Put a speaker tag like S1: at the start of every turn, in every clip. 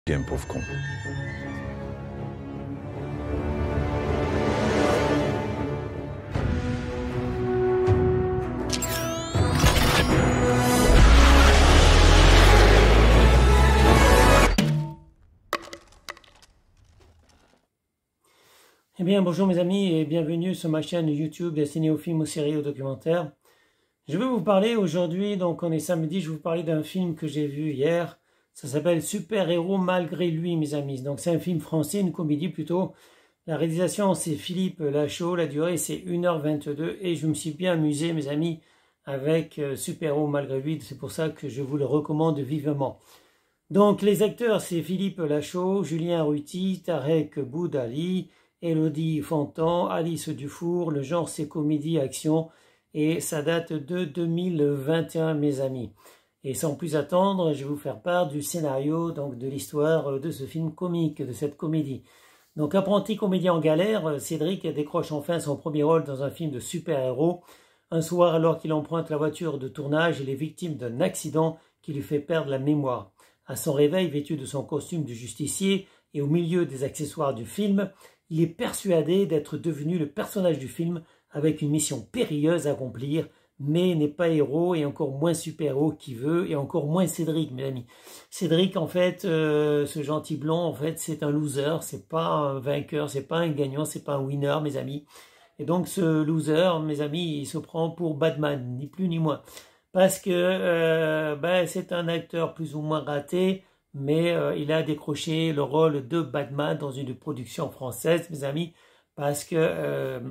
S1: Tiempos con.
S2: Eh bien, bonjour mes amis et bienvenue sur ma chaîne YouTube destinée aux films, aux séries, aux documentaires. Je vais vous parler aujourd'hui, donc on est samedi, je vais vous parler d'un film que j'ai vu hier. Ça s'appelle Super-héros malgré lui, mes amis. Donc c'est un film français, une comédie plutôt. La réalisation c'est Philippe Lachaud, la durée c'est 1h22 et je me suis bien amusé mes amis avec Super-héros malgré lui. C'est pour ça que je vous le recommande vivement. Donc les acteurs c'est Philippe Lachaud, Julien Ruti, Tarek Boudali, Élodie Fontan, Alice Dufour. Le genre c'est comédie action et ça date de 2021 mes amis. Et sans plus attendre, je vais vous faire part du scénario, donc de l'histoire de ce film comique, de cette comédie. Donc apprenti comédien en galère, Cédric décroche enfin son premier rôle dans un film de super-héros. Un soir, alors qu'il emprunte la voiture de tournage, il est victime d'un accident qui lui fait perdre la mémoire. À son réveil, vêtu de son costume de justicier et au milieu des accessoires du film, il est persuadé d'être devenu le personnage du film avec une mission périlleuse à accomplir, mais n'est pas héros et encore moins super-héros qui veut, et encore moins Cédric, mes amis. Cédric, en fait, ce gentil blond, en fait, c'est un loser, c'est pas un vainqueur, c'est pas un gagnant, c'est pas un winner, mes amis. Et donc, ce loser, mes amis, il se prend pour Batman, ni plus ni moins. Parce que c'est un acteur plus ou moins raté, mais il a décroché le rôle de Batman dans une production française, mes amis, parce que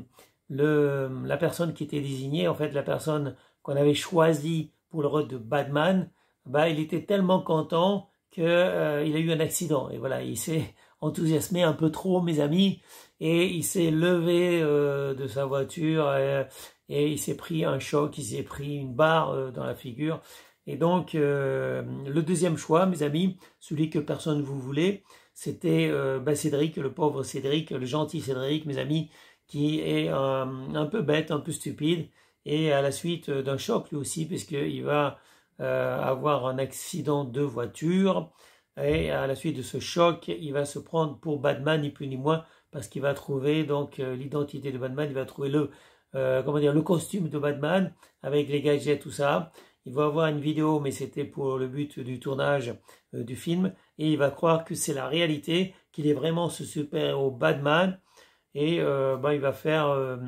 S2: la personne qui était désignée, en fait, la personne qu'on avait choisie pour le rôle de Batman, il était tellement content qu'il a eu un accident. Et voilà, il s'est enthousiasmé un peu trop, mes amis, et il s'est levé de sa voiture et il s'est pris un choc, il s'est pris une barre dans la figure. Et donc, le deuxième choix, mes amis, celui que personne ne vous voulait, c'était Cédric, le pauvre Cédric, le gentil Cédric, mes amis, qui est un peu bête, un peu stupide, et à la suite d'un choc lui aussi, puisqu'il va avoir un accident de voiture, et à la suite de ce choc, il va se prendre pour Batman, ni plus ni moins, parce qu'il va trouver donc l'identité de Batman, il va trouver le costume de Batman, avec les gadgets, tout ça. Il va avoir une vidéo, mais c'était pour le but du tournage du film, et il va croire que c'est la réalité, qu'il est vraiment ce super-héros Batman, et il va faire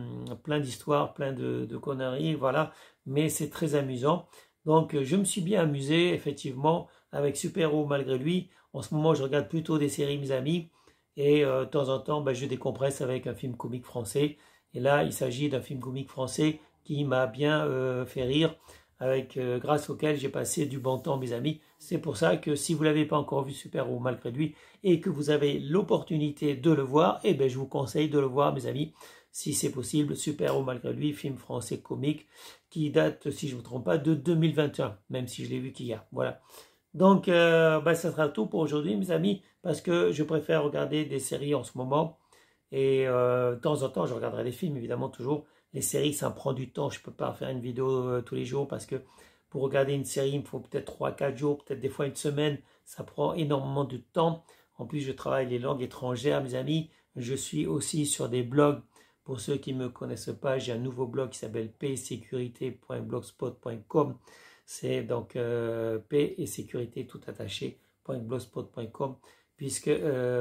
S2: plein d'histoires, plein de conneries, voilà, mais c'est très amusant. Donc je me suis bien amusé, effectivement, avec Super-héros malgré lui. En ce moment, je regarde plutôt des séries, mes amis, et de temps en temps, je décompresse avec un film comique français. Et là, il s'agit d'un film comique français qui m'a bien fait rire, grâce auquel j'ai passé du bon temps, mes amis. C'est pour ça que si vous ne l'avez pas encore vu, Super-héros malgré lui, et que vous avez l'opportunité de le voir, je vous conseille de le voir, mes amis, si c'est possible. Super-héros malgré lui, film français comique, qui date, si je ne me trompe pas, de 2021, même si je l'ai vu qu'hier. Voilà. Donc, ça sera tout pour aujourd'hui, mes amis, parce que je préfère regarder des séries en ce moment, et de temps en temps, je regarderai des films, évidemment, toujours. Les séries, ça me prend du temps. Je ne peux pas faire une vidéo tous les jours parce que pour regarder une série, il me faut peut-être 3-4 jours, peut-être des fois une semaine. Ça prend énormément de temps. En plus, je travaille les langues étrangères, mes amis. Je suis aussi sur des blogs. Pour ceux qui ne me connaissent pas, j'ai un nouveau blog qui s'appelle psécurité.blogspot.com. C'est donc P et sécurité tout attaché.blogspot.com, puisque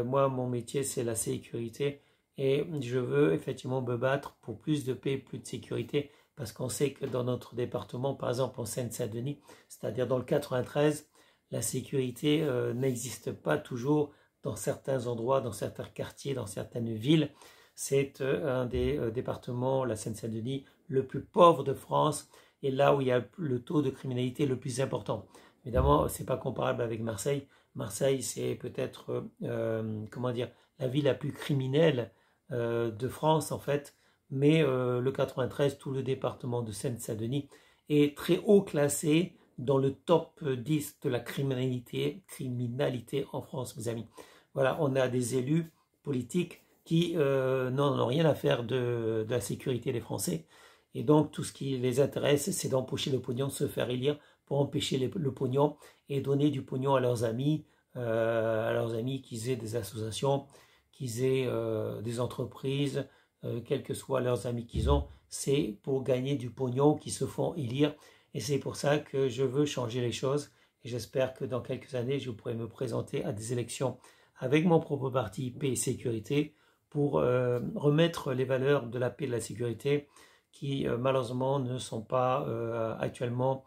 S2: moi, mon métier, c'est la sécurité. Et je veux effectivement me battre pour plus de paix, plus de sécurité, parce qu'on sait que dans notre département, par exemple en Seine-Saint-Denis, c'est-à-dire dans le 93, la sécurité n'existe pas toujours dans certains endroits, dans certains quartiers, dans certaines villes. C'est un des départements, la Seine-Saint-Denis, le plus pauvre de France, et là où il y a le taux de criminalité le plus important. Évidemment, ce n'est pas comparable avec Marseille. Marseille, c'est peut-être, la ville la plus criminelle de France en fait, mais le 93, tout le département de Seine-Saint-Denis est très haut classé dans le top 10 de la criminalité en France, mes amis. Voilà, on a des élus politiques qui n'en ont rien à faire de la sécurité des Français, et donc tout ce qui les intéresse, c'est d'empocher le pognon, de se faire élire pour empêcher le pognon et donner du pognon à leurs amis amis, qu'ils aient des associations, qu'ils aient des entreprises, quels que soient leurs amis qu'ils ont, c'est pour gagner du pognon qu'ils se font élire. Et c'est pour ça que je veux changer les choses. Et j'espère que dans quelques années, je pourrai me présenter à des élections avec mon propre parti Paix et Sécurité pour remettre les valeurs de la paix et de la sécurité qui malheureusement ne sont pas actuellement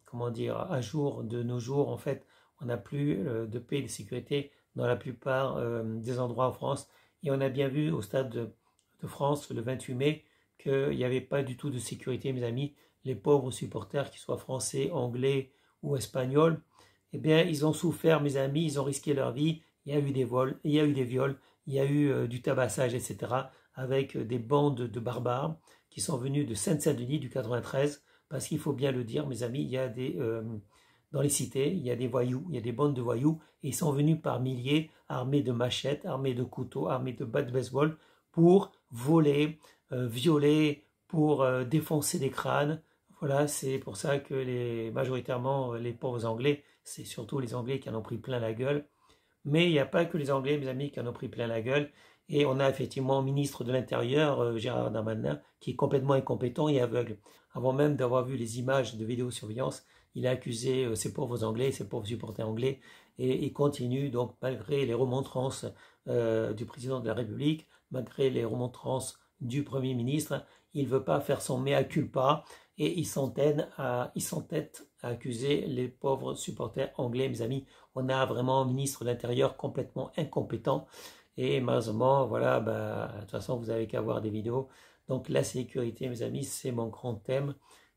S2: comment dire, à jour de nos jours. En fait, on n'a plus de paix et de sécurité dans la plupart des endroits en France. Et on a bien vu au Stade de France le 28 mai qu'il n'y avait pas du tout de sécurité, mes amis. Les pauvres supporters, qu'ils soient français, anglais ou espagnols, eh bien, ils ont souffert, mes amis, ils ont risqué leur vie. Il y a eu des vols, il y a eu des viols, il y a eu du tabassage, etc. avec des bandes de barbares qui sont venus de Seine-Saint-Denis, du 93, parce qu'il faut bien le dire, mes amis, il y a dans les cités, il y a des voyous, il y a des bandes de voyous, et ils sont venus par milliers, armés de machettes, armés de couteaux, armés de battes de baseball, pour voler, violer, pour défoncer des crânes. Voilà, c'est pour ça que majoritairement les pauvres Anglais, c'est surtout les Anglais qui en ont pris plein la gueule. Mais il n'y a pas que les Anglais, mes amis, qui en ont pris plein la gueule. Et on a effectivement un ministre de l'Intérieur, Gérard Darmanin, qui est complètement incompétent et aveugle. Avant même d'avoir vu les images de vidéosurveillance, il a accusé ces pauvres Anglais, ces pauvres supporters anglais, et il continue, donc malgré les remontrances du président de la République, malgré les remontrances du Premier ministre, il ne veut pas faire son mea culpa, et il s'entête à accuser les pauvres supporters anglais, mes amis. On a vraiment un ministre de l'Intérieur complètement incompétent. Et malheureusement, voilà, de toute façon, vous n'avez qu'à voir des vidéos. Donc la sécurité, mes amis, c'est mon grand thème.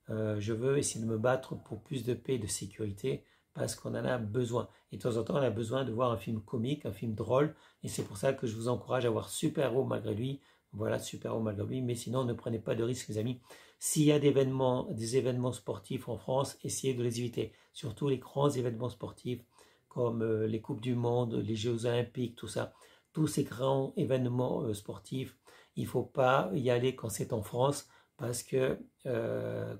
S2: Je veux essayer de me battre pour plus de paix et de sécurité parce qu'on en a besoin. Et de temps en temps, on a besoin de voir un film comique, un film drôle. Et c'est pour ça que je vous encourage à voir Super Héros malgré lui. Voilà, Super Héros malgré lui. Mais sinon, ne prenez pas de risques, mes amis. S'il y a des événements sportifs en France, essayez de les éviter. Surtout les grands événements sportifs comme les Coupes du Monde, les Jeux Olympiques, tout ça. Tous ces grands événements sportifs, il ne faut pas y aller quand c'est en France parce que,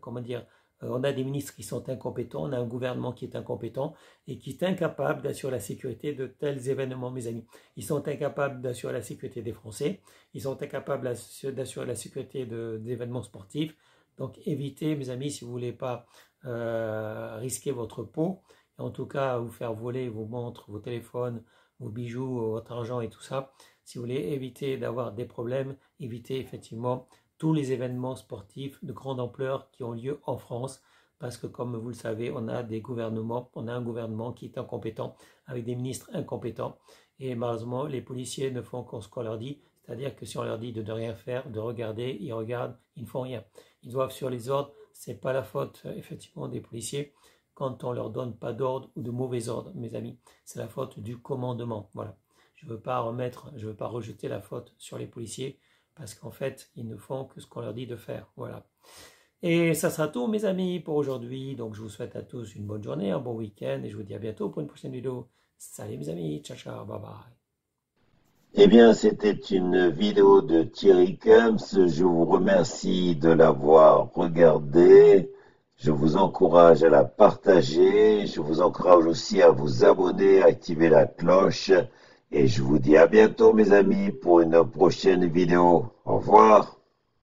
S2: comment dire, on a des ministres qui sont incompétents, on a un gouvernement qui est incompétent et qui est incapable d'assurer la sécurité de tels événements, mes amis. Ils sont incapables d'assurer la sécurité des Français, ils sont incapables d'assurer la sécurité d'événements sportifs. Donc évitez, mes amis, si vous ne voulez pas risquer votre peau, en tout cas vous faire voler vos montres, vos téléphones, vos bijoux, votre argent et tout ça. Si vous voulez éviter d'avoir des problèmes, évitez effectivement tous les événements sportifs de grande ampleur qui ont lieu en France, parce que comme vous le savez, on a un gouvernement qui est incompétent, avec des ministres incompétents, et malheureusement, les policiers ne font que ce qu'on leur dit, c'est-à-dire que si on leur dit de ne rien faire, de regarder, ils regardent, ils ne font rien. Ils doivent suivre les ordres, c'est pas la faute effectivement des policiers, quand on leur donne pas d'ordre ou de mauvais ordres, mes amis. C'est la faute du commandement. Voilà. Je ne veux pas rejeter la faute sur les policiers parce qu'en fait, ils ne font que ce qu'on leur dit de faire. Voilà. Et ça sera tout, mes amis, pour aujourd'hui. Donc, je vous souhaite à tous une bonne journée, un bon week-end et je vous dis à bientôt pour une prochaine vidéo. Salut, mes amis. Ciao, ciao. Bye, bye.
S1: Eh bien, c'était une vidéo de Thierry Kums. Je vous remercie de l'avoir regardée. Je vous encourage à la partager. Je vous encourage aussi à vous abonner, à activer la cloche. Et je vous dis à bientôt, mes amis, pour une prochaine vidéo. Au revoir.